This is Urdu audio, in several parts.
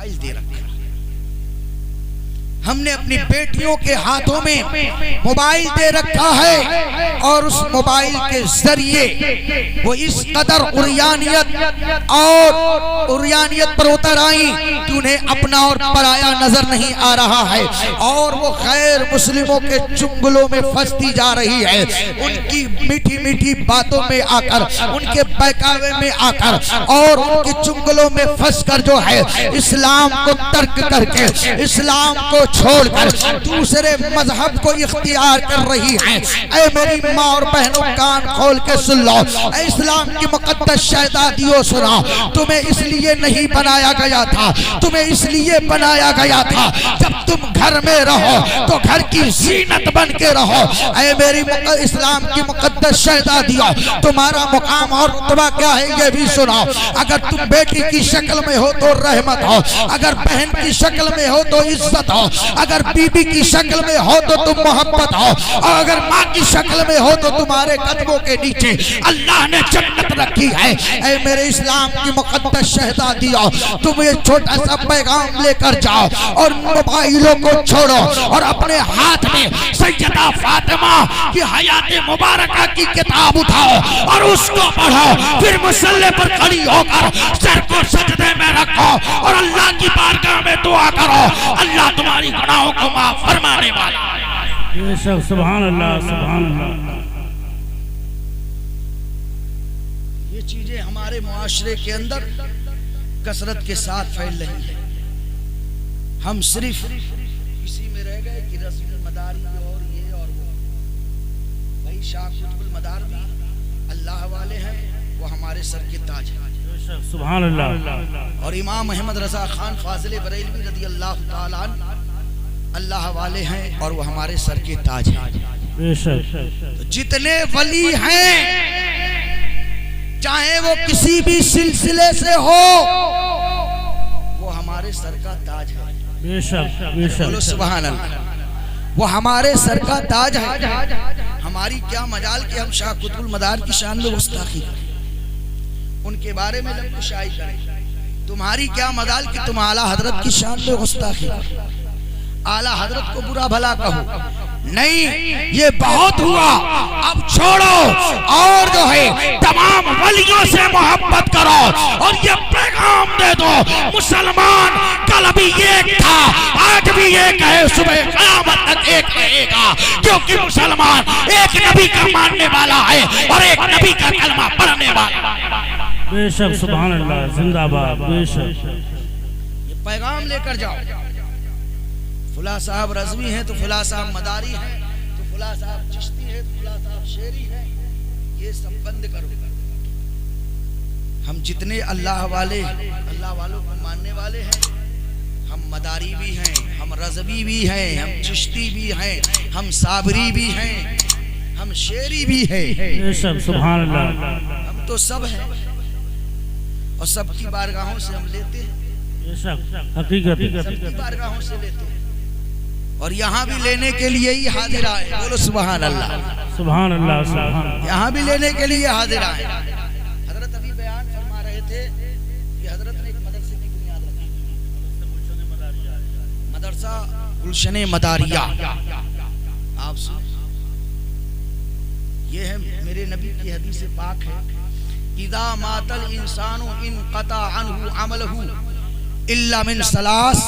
موبائل دے رکھا، ہم نے اپنی بیٹیوں کے ہاتھوں میں موبائل دے رکھا ہے، اور اس موبائل کے ذریعے وہ اس قدر عریانیت پر اتر آئیں کہ انہیں اپنا اور پرایا نظر نہیں آ رہا ہے، اور وہ غیر مسلموں کے چنگلوں میں پھنستی جا رہی ہے، ان کی میٹھی میٹھی باتوں میں آ کر، ان کے بہکاوے میں آ کر، اور ان کی چنگلوں میں پھنس کر جو ہے اسلام کو ترک کر کے، اسلام کو چھوڑ کر دوسرے مذہب کو اختیار کر رہی ہیں۔ اے میری ماں اور بہنوں، کان کھول کے سن لو، اے اسلام کی مقدس شہزادیوں سنا، تمہیں اس لیے نہیں بنایا گیا تھا، تمہیں اس لیے بنایا گیا تھا جب تم گھر میں رہو تو گھر کی زینت بن کے رہو۔ اے میری اسلام کی مقدس شہزادیوں، تمہارا مقام اور رتبہ کیا ہے یہ بھی سناؤ۔ اگر تم بیٹی کی شکل میں ہو تو رحمت ہو، اگر بہن کی شکل میں ہو تو عزت ہو، اگر بی بی کی شکل میں ہو تو تم محبت ہو، اور اگر ماں کی شکل میں ہو تو تمہارے قدموں کے نیچے اللہ نے جنت رکھی ہے۔ اے میرے اسلام کی مقدس شہزادیوں، تم یہ چھوٹا سا پیغام لے کر جاؤ اور موبائلوں کو چھوڑو، اور اپنے ہاتھ میں سیدہ فاطمہ کی حیات مبارکہ کی کتاب اٹھاؤ اور اس کو پڑھو، پھر مصلی پر کھڑی ہو کر سر کو سجدے میں رکھو اور اللہ کی بارگاہ میں دعا کرو، اللہ تمہاری گناہوں کو معاف فرمانے والا ہے۔ بے شک، سبحان اللہ، سبحان اللہ۔ یہ چیزیں ہمارے معاشرے کے اندر کثرت کے ساتھ پھیل رہی ہیں، ہم صرف اسی میں رہ گئے کہ رسم المداری اور یہ اور وہ۔ بھائی شاہ قطب المدار بھی اللہ والے ہیں، وہ ہمارے سر کے تاج ہیں، سبحان اللہ۔ اور امام احمد رضا خان فاضل بریلوی رضی اللہ تعالیٰ عنہ اللہ والے ہیں، اور وہ ہمارے سر کے تاج ہیں۔ بے شک، جتنے ولی ہیں چاہے وہ کسی بھی سلسلے سے ہو، وہ ہمارے سر کا تاج ہے۔ بے شک، بے بولو شک، سبحان اللہ، وہ ہمارے سر کا تاج ہے۔ ہماری کیا مجال کہ ہم شاہ قطب المدار کی شان میں گستاخی کریں، ان کے بارے میں لب کشائی کریں۔ تمہاری کیا مجال کہ تم اعلیٰ حضرت کی شان میں گستاخی کرو، اعلیٰ حضرت کو برا بھلا کہو۔ نہیں، یہ بہت ہوا، اب چھوڑو، اور جو ہے تمام ولیوں سے محبت کرو، اور یہ پیغام دے دو، مسلمان کل بھی ایک تھا، آج بھی ایک ہے، صبح قیامت تک ایک رہے گا، کیونکہ مسلمان ایک نبی کا ماننے والا ہے اور ایک نبی کا کلمہ پڑھنے والا ہے۔ بے شک، سبحان اللہ، زندہ باد، بے شک۔ یہ پیغام لے کر جاؤ، فلاں صاحب رضوی ہیں تو فلاں صاحب مداری ہیں، تو فلاں صاحب چشتی ہیں، تو فلاں صاحب شیری ہیں، یہ سب بند کرو۔ ہم جتنے اللہ والے، اللہ والوں کو ماننے والے ہیں، ہم مداری بھی ہیں، ہم رضوی بھی ہیں، ہم چشتی بھی ہیں، ہم صابری بھی ہیں، ہم شیری بھی ہیں، بے شک، سبحان اللہ۔ ہم تو سب ہیں، اور سب کی بارگاہوں سے ہم لیتے ہیں، بے شک، حقیقت، سب کی بارگاہوں سے لیتے ہیں، اور یہاں بھی لینے کے لیے ہی حاضر آئے۔ بولو سبحان اللہ، سبحان اللہ، سبحان اللہ۔ یہاں بھی لینے کے لیے حاضر آئے۔ حضرت ابھی بیان فرما رہے تھے کہ حضرت نے ایک مدرسے کی بنیاد رکھی، مدرسہ گلشن مداریہ۔ آپ سنیں، یہ ہے میرے نبی کی حدیث پاک ہے، اذا مات الانسان انقطع عنہ عملہ الا من ثلاث،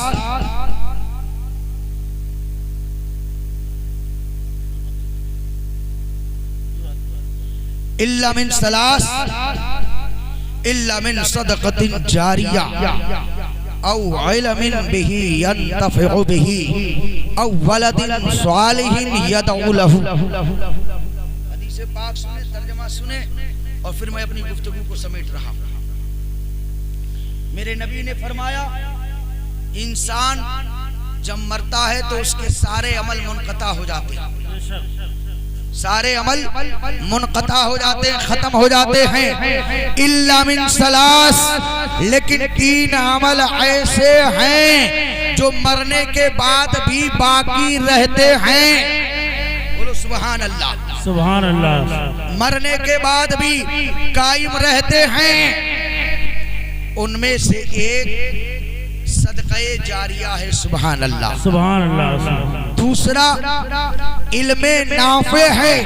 الا من ثلاث، الا من صدقۃ جاریہ او علم به ينتفع به او ولد صالح يدعو له۔ حدیث پاک سنیں، ترجمہ سنیں، اور پھر میں اپنی گفتگو کو سمیٹ رہا ہوں۔ میرے نبی نے فرمایا، انسان جب مرتا ہے تو اس کے سارے عمل منقطع ہو جاتے ہیں، سارے عمل منقطع ہو جاتے ہیں، ختم ہو جاتے ہیں، الا من ثلاث، لیکن تین عمل ایسے ہیں جو مرنے کے بعد بھی باقی رہتے ہیں۔ بولو سبحان اللہ، سبحان اللہ۔ مرنے کے بعد بھی قائم رہتے ہیں۔ ان میں سے ایک صدقہ جاریہ ہے، سبحان اللہ۔ سبحان اللہ سبحان دوسرا علم نافع ہے،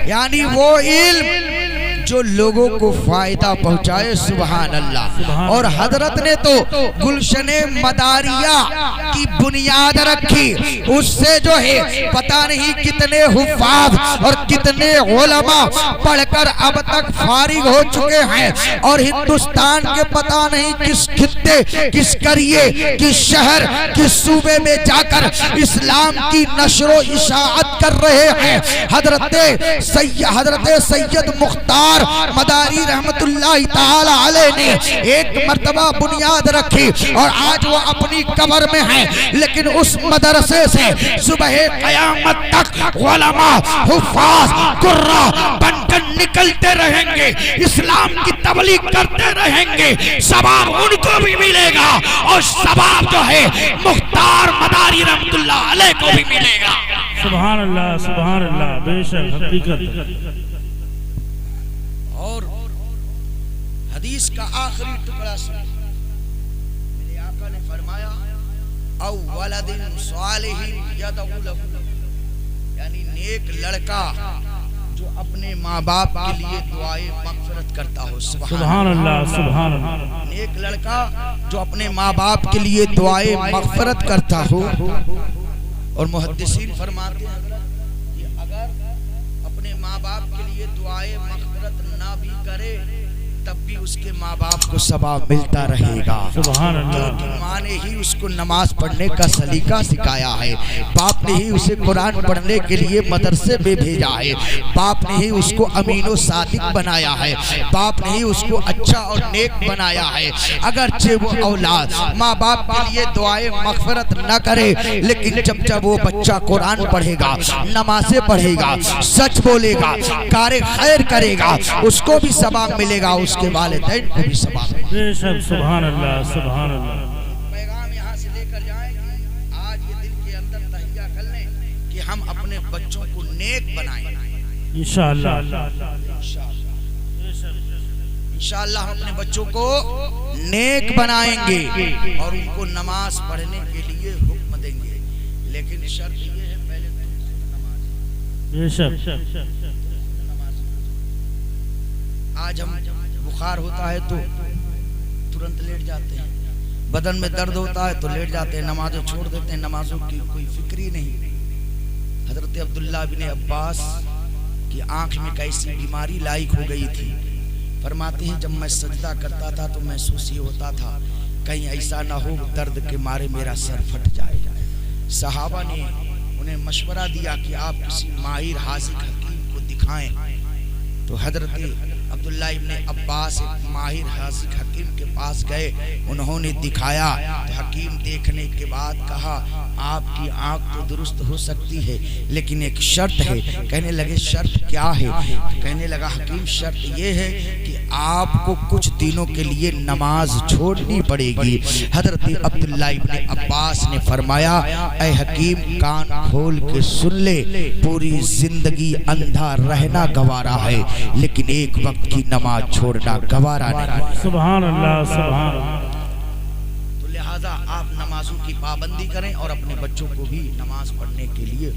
یعنی وہ علم جو لوگوں کو فائدہ پہنچائے، سبحان اللہ۔ اور حضرت نے تو گلشن مداریہ کی بنیاد رکھی، اس سے جو ہے پتہ نہیں کتنے حفاظ اور کتنے علماء پڑھ کر اب تک فارغ ہو چکے ہیں، اور ہندوستان کے پتہ نہیں کس خطے، کس قریے، کس شہر، کس صوبے میں جا کر اسلام کی نشر و اشاعت کر رہے ہیں۔ حضرت سید مختار مداری رحمت اللہ تعالی علیہ نے ایک مرتبہ بنیاد رکھی، اور آج وہ اپنی قبر میں ہیں، لیکن اس مدرسے سے صبح قیامت تک علماء، حفاظ، قراء بن کر نکلتے رہیں گے، اسلام کی تبلیغ کرتے رہیں گے، ثواب ان کو بھی ملے گا، اور ثواب جو ہے مختار مداری رحمت اللہ علیہ کو بھی ملے گا۔ سبحان اللہ سبحان اللہ، بے شک حقیقت۔ اور حدیث کا آخری ٹکڑا سن، میرے آقا نے فرمایا او ولد صالح یدعو لہ، یعنی نیک لڑکا جو اپنے ماں باپ کے لیے دعائے مغفرت کرتا ہو، سبحان اللہ سبحان اللہ۔ نیک لڑکا جو اپنے ماں باپ کے لیے دعائے مغفرت کرتا ہو۔ اور محدثین فرماتے ہیں کہ اگر اپنے ماں باپ کے لیے دعائے مغفرت نہ بھی کرے تب بھی اس کے ماں باپ کو ثواب ملتا رہے گا، سبحان اللہ۔ کیونکہ ماں نے ہی اس کو نماز پڑھنے کا سلیقہ سکھایا ہے، باپ نے ہی اسے قرآن پڑھنے کے لیے مدرسے میں بھیجا ہے، باپ نے ہی اس کو امین و صادق بنایا ہے، باپ نے ہی اس کو اچھا اور نیک بنایا ہے۔ اگرچہ وہ اولاد ماں باپ کے لیے دعائیں مغفرت نہ کرے، لیکن جب وہ بچہ قرآن پڑھے گا، نمازیں پڑھے گا، سچ بولے گا، کار خیر کرے گا، اس کو بھی ثواب ملے گا، اس کے والدین کو بھی ثواب ملے گا۔ بے شک سبحان اللہ سبحان اللہ۔ پیغام یہاں سے لے کر جائیں کہ آج یہ دل کے اندر تہیہ کر لیں کہ ہم اپنے بچوں کو نیک بنائیں، انشاءاللہ انشاءاللہ ہم اپنے بچوں کو نیک بنائیں گے اور ان کو نماز پڑھنے کے لیے حکم دیں گے، لیکن شرط یہ ہے پہلے تم خود نماز۔ بے شک۔ آج ہم بخار ہوتا ہے تو ترنت لیٹ جاتے ہیں، بدن میں درد ہوتا ہے تو لیٹ جاتے ہیں، نمازیں چھوڑ دیتے ہیں، نمازوں کی کوئی فکر ہی نہیں۔ حضرت عبداللہ بن عباس کی آنکھ میں کیسی بیماری لاحق ہو گئی تھی، فرماتے ہیں جب میں سجدہ کرتا تھا تو محسوس یہ ہوتا تھا کہیں ایسا نہ ہو درد کے مارے میرا سر پھٹ جائے۔ صحابہ نے انہیں مشورہ دیا کہ آپ کسی ماہر حاذق حکیم کو دکھائیں، تو حضرت عبداللہ ابن عباس ایک ماہر حاذق حکیم کے پاس گئے، انہوں نے دکھایا تو حکیم دیکھنے کے بعد کہا آپ کی آنکھ تو درست ہو سکتی ہے لیکن ایک شرط ہے۔ کہنے لگے شرط کیا ہے؟ کہنے لگا حکیم شرط یہ ہے کہ آپ کو کچھ دنوں کے لیے نماز چھوڑنی پڑے گی۔ حضرت عبداللہ ابن عباس نے فرمایا اے حکیم کان کھول کے سن لے، پوری زندگی اندھا رہنا گوارا ہے لیکن ایک وقت کی نماز چھوڑنا گوارا نہیں۔ سبحان اللہ سبحان اللہ۔ تو لہذا آپ نمازوں کی پابندی کریں اور اپنے بچوں کو بھی نماز پڑھنے کے لیے